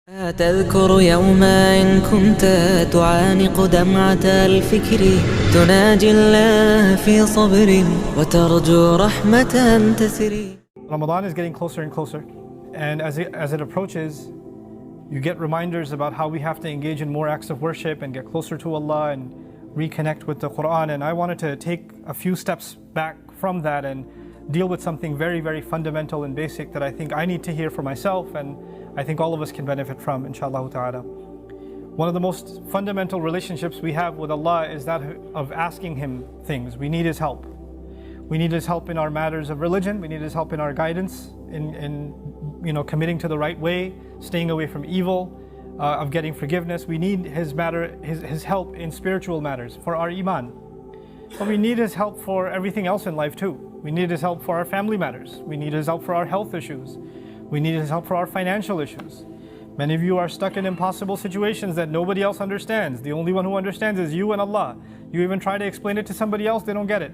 تذكر يوما إن كنت تعانق دمعة الفكر تناجي الله في صبر وترجو رحمة تسري. Ramadan is getting closer and closer, and as it approaches, you get reminders about how we have to engage in more acts of worship and get closer to Allah and reconnect with the Quran. And I wanted to take a few steps back from that and deal with something very, very fundamental and basic that I think I need to hear for myself, and I think all of us can benefit from, inshallah ta'ala. One of the most fundamental relationships we have with Allah is that of asking Him things. We need His help. We need His help in our matters of religion. We need His help in our guidance, in committing to the right way, staying away from evil, of getting forgiveness. We need His help in spiritual matters for our iman. But we need His help for everything else in life too. We need His help for our family matters. We need His help for our health issues. We need His help for our financial issues. Many of you are stuck in impossible situations that nobody else understands. The only one who understands is you and Allah. You even try to explain it to somebody else, they don't get it.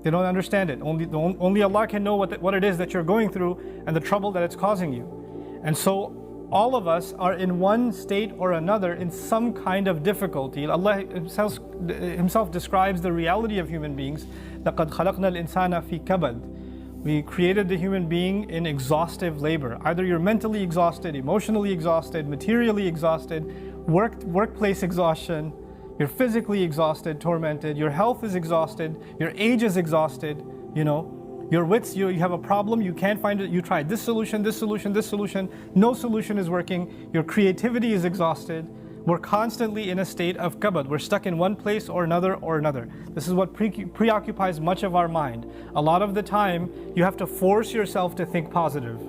They don't understand it. Only Allah can know what it is that you're going through and the trouble that it's causing you. And so all of us are in one state or another in some kind of difficulty. Allah Himself describes the reality of human beings. لَقَدْ خَلَقْنَا الْإِنسَانَ فِي كَبَدٍ. We created the human being in exhaustive labor. Either you're mentally exhausted, emotionally exhausted, materially exhausted, workplace exhaustion, you're physically exhausted, tormented, your health is exhausted, your age is exhausted, your wits, you have a problem, you can't find it, you tried this solution, no solution is working, your creativity is exhausted. We're constantly in a state of kabad. We're stuck in one place or another. This is what preoccupies much of our mind. A lot of the time, you have to force yourself to think positive.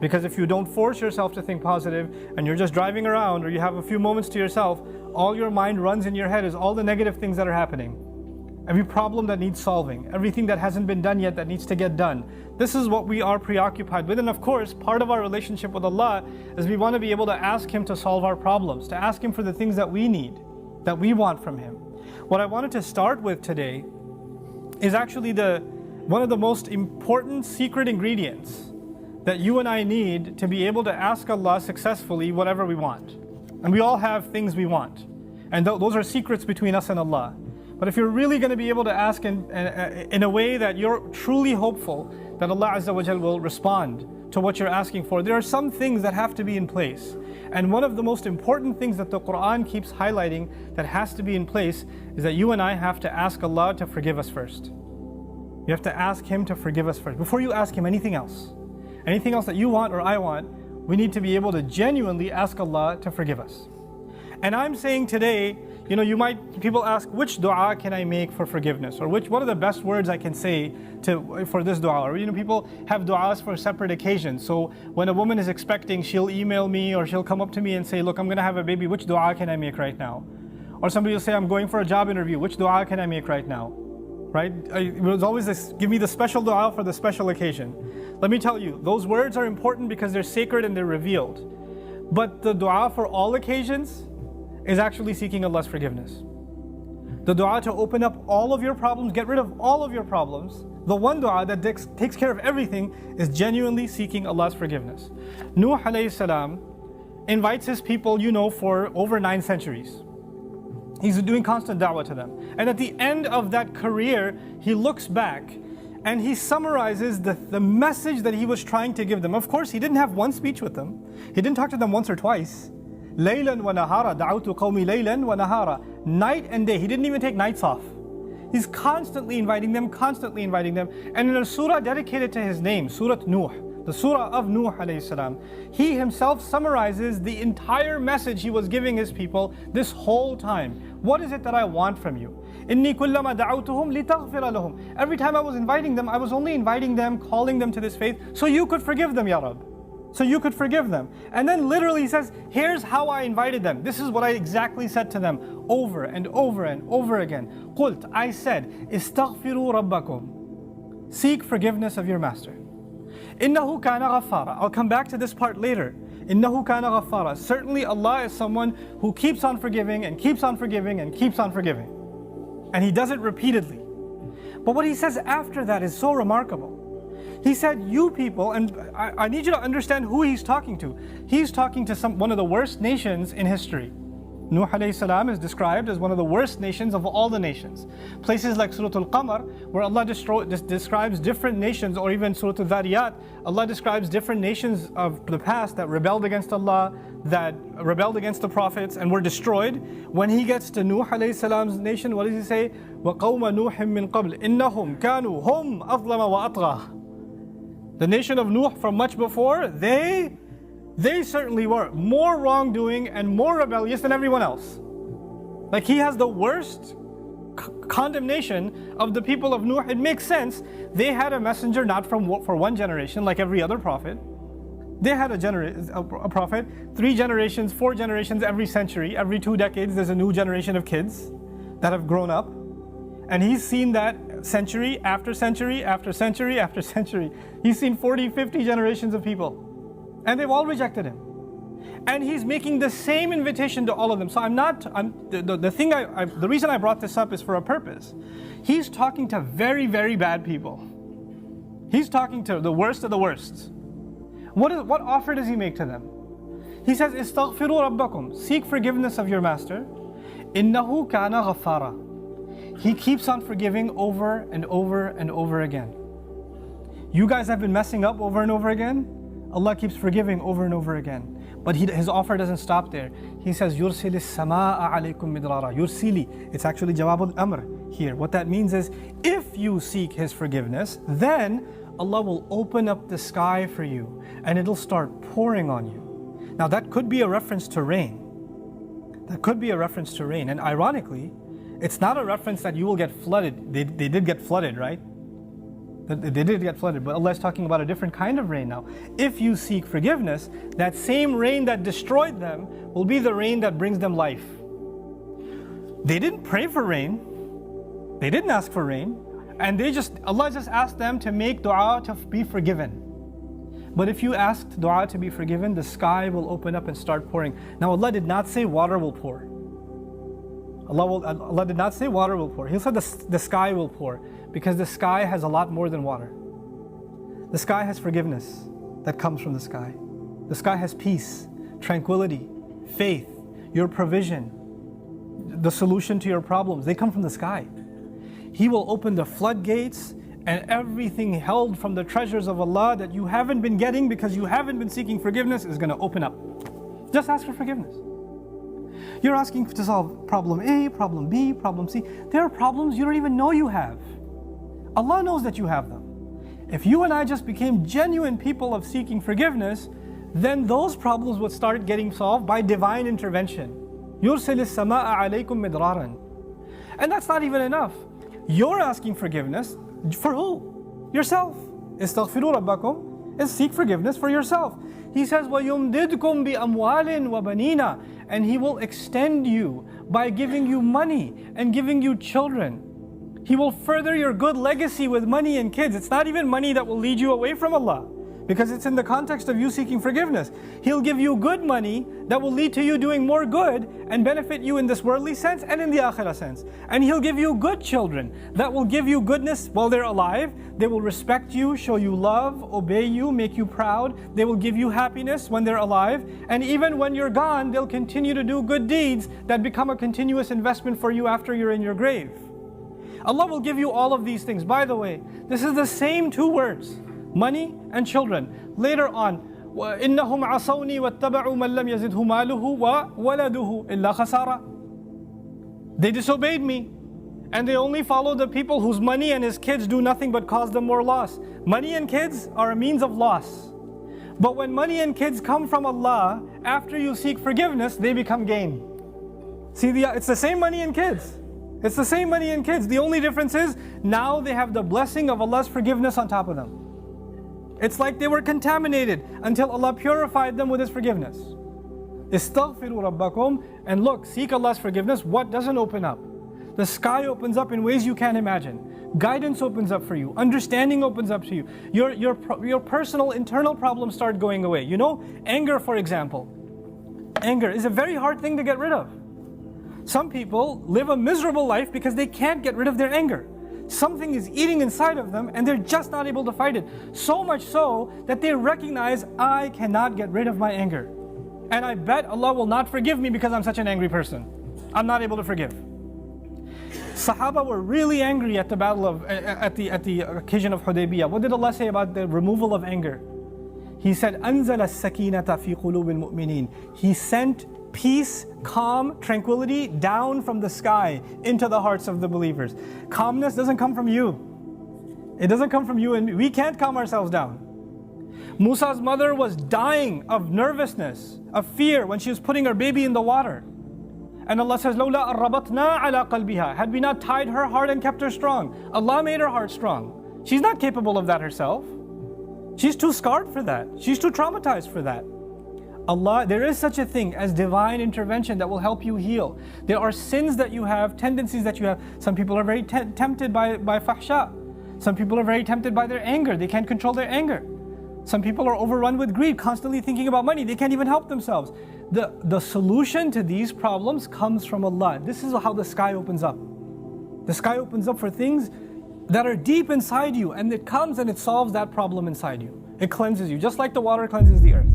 Because if you don't force yourself to think positive, and you're just driving around, or you have a few moments to yourself, all your mind runs in your head is all the negative things that are happening. Every problem that needs solving, everything that hasn't been done yet that needs to get done. This is what we are preoccupied with. And of course, part of our relationship with Allah is we want to be able to ask Him to solve our problems, to ask Him for the things that we need, that we want from Him. What I wanted to start with today is actually one of the most important secret ingredients that you and I need to be able to ask Allah successfully whatever we want. And we all have things we want. And those are secrets between us and Allah. But if you're really going to be able to ask in a way that you're truly hopeful that Allah Azza wa Jal will respond to what you're asking for, there are some things that have to be in place. And one of the most important things that the Quran keeps highlighting that has to be in place is that you and I have to ask Allah to forgive us first. You have to ask Him to forgive us first. Before you ask Him anything else that you want or I want, we need to be able to genuinely ask Allah to forgive us. And I'm saying today, people ask, which dua can I make for forgiveness? Or what are the best words I can say for this dua? Or people have duas for separate occasions. So when a woman is expecting, she'll email me or she'll come up to me and say, look, I'm going to have a baby, which dua can I make right now? Or somebody will say, I'm going for a job interview, which dua can I make right now? Right? It was always this, give me the special dua for the special occasion. Let me tell you, those words are important because they're sacred and they're revealed. But the dua for all occasions is actually seeking Allah's forgiveness. The dua to open up all of your problems, get rid of all of your problems, the one dua that takes care of everything is genuinely seeking Allah's forgiveness. Nuh alayhi salam invites his people, for over 9 centuries. He's doing constant da'wah to them. And at the end of that career, he looks back and he summarizes the message that he was trying to give them. Of course, he didn't have one speech with them. He didn't talk to them once or twice. Laylan wa nahara, da'awtu qawmi laylan wa nahara. Night and day. He didn't even take nights off. He's constantly inviting them. And in a surah dedicated to his name, Surah Nuh, the surah of Nuh alayhi salam, he himself summarizes the entire message he was giving his people this whole time. What is it that I want from you? Inni kullama da'awtuhum litaghfira lahum. Every time I was inviting them, I was only inviting them, calling them to this faith, so you could forgive them, Ya Rabb. So you could forgive them. And then literally he says, here's how I invited them. This is what I exactly said to them over and over and over again. Qult, I said, istaghfiru rabbakum. Seek forgiveness of your master. Innahu kana ghaffara. I'll come back to this part later. Innahu kana ghaffara. Certainly Allah is someone who keeps on forgiving and keeps on forgiving and keeps on forgiving. And He does it repeatedly. But what He says after that is so remarkable. He said, you people, and I need you to understand who he's talking to. He's talking to one of the worst nations in history. Nuh alayhi salam is described as one of the worst nations of all the nations. Places like Surah Al-Qamar, where Allah describes different nations, or even Surah Al-Dhariyat, Allah describes different nations of the past that rebelled against Allah, that rebelled against the prophets and were destroyed. When he gets to Nuh alayhi salam's nation, what does he say? وَقَوْمَ نُوحٍ مِّن قَبْلِ إِنَّهُمْ كَانُوا هُمْ أَظْلَمَ وَأَطْغَى. The nation of Nuh from much before, they certainly were more wrongdoing and more rebellious than everyone else. Like, he has the worst condemnation of the people of Nuh. It makes sense. They had a messenger not for one generation like every other prophet. They had a prophet 3 generations, 4 generations every century. Every 2 decades there's a new generation of kids that have grown up. And he's seen that century after century after century after century. He's seen 40, 50 generations of people. And they've all rejected him. And he's making the same invitation to all of them. So the reason I brought this up is for a purpose. He's talking to very, very bad people. He's talking to the worst of the worst. What offer does he make to them? He says, "Istaghfiru rabbakum." Seek forgiveness of your master. Innahu kana ghaffara. He keeps on forgiving over and over and over again. You guys have been messing up over and over again. Allah keeps forgiving over and over again. But his offer doesn't stop there. He says, يُرْسِلِ السَّمَاءَ عَلَيْكُمْ مِدْرَارًا. Yursili. It's actually Jawab al-Amr here. What that means is, if you seek His forgiveness, then Allah will open up the sky for you and it'll start pouring on you. Now that could be a reference to rain. That could be a reference to rain. And ironically, it's not a reference that you will get flooded. They did get flooded, right? They did get flooded, but Allah is talking about a different kind of rain now. If you seek forgiveness, that same rain that destroyed them will be the rain that brings them life. They didn't pray for rain. They didn't ask for rain. And Allah just asked them to make dua to be forgiven. But if you asked dua to be forgiven, the sky will open up and start pouring. Now Allah did not say water will pour. Allah did not say water will pour. He said the sky will pour, because the sky has a lot more than water. The sky has forgiveness that comes from the sky. The sky has peace, tranquility, faith, your provision, the solution to your problems. They come from the sky. He will open the floodgates, and everything held from the treasures of Allah that you haven't been getting because you haven't been seeking forgiveness is going to open up. Just ask for forgiveness. You're asking to solve problem A, problem B, problem C. There are problems you don't even know you have. Allah knows that you have them. If you and I just became genuine people of seeking forgiveness, then those problems would start getting solved by divine intervention. يُرْسِلِ السَّمَاءَ عَلَيْكُمْ مِدْرَارًا. And that's not even enough. You're asking forgiveness for who? Yourself. Istaghfiru rabbakum is seek forgiveness for yourself. He says, وَيُمْدِدْكُمْ بِأَمْوَالٍ وَبَنِينَ. And He will extend you by giving you money and giving you children. He will further your good legacy with money and kids. It's not even money that will lead you away from Allah, because it's in the context of you seeking forgiveness. He'll give you good money that will lead to you doing more good and benefit you in this worldly sense and in the akhirah sense. And He'll give you good children that will give you goodness while they're alive. They will respect you, show you love, obey you, make you proud. They will give you happiness when they're alive. And even when you're gone, they'll continue to do good deeds that become a continuous investment for you after you're in your grave. Allah will give you all of these things. By the way, this is the same 2 words, money and children. Later on, إِنَّهُمْ عَصَوْنِي وَاتَّبَعُوا مَنْ لَمْ يَزِدْهُ مَالُهُ وَوَلَدُهُ إِلَّا خَسَارًا. They disobeyed me, and they only follow the people whose money and his kids do nothing but cause them more loss. Money and kids are a means of loss. But when money and kids come from Allah, after you seek forgiveness, they become gain. See, it's the same money and kids. It's the same money and kids. The only difference is now they have the blessing of Allah's forgiveness on top of them. It's like they were contaminated until Allah purified them with His forgiveness. Istaghfiru rabbakum. And look, seek Allah's forgiveness. What doesn't open up? The sky opens up in ways you can't imagine. Guidance opens up for you. Understanding opens up to you. Your personal internal problems start going away. You know, anger, for example. Anger is a very hard thing to get rid of. Some people live a miserable life because they can't get rid of their anger. Something is eating inside of them and they're just not able to fight it. So much so that they recognize, I cannot get rid of my anger. And I bet Allah will not forgive me because I'm such an angry person. I'm not able to forgive. Sahaba were really angry at the battle of, at the occasion of Hudaybiyah. What did Allah say about the removal of anger? He said, أَنزَلَ السَّكِينَةَ فِي قُلُوبِ الْمُؤْمِنِينَ. He sent peace, calm, tranquility down from the sky into the hearts of the believers. Calmness doesn't come from you. It doesn't come from you and me. We can't calm ourselves down. Musa's mother was dying of nervousness, of fear when she was putting her baby in the water. And Allah says, لَوْلَا أَرَّبَطْنَا عَلَىٰ قَلْبِهَا. Had we not tied her heart and kept her strong. Allah made her heart strong. She's not capable of that herself. She's too scarred for that. She's too traumatized for that. Allah, there is such a thing as divine intervention that will help you heal. There are sins that you have, tendencies that you have. Some people are very tempted by fahsha. Some people are very tempted by their anger. They can't control their anger. Some people are overrun with greed, constantly thinking about money. They can't even help themselves. The solution to these problems comes from Allah. This is how the sky opens up. The sky opens up for things that are deep inside you, and it comes and it solves that problem inside you. It cleanses you, just like the water cleanses the earth.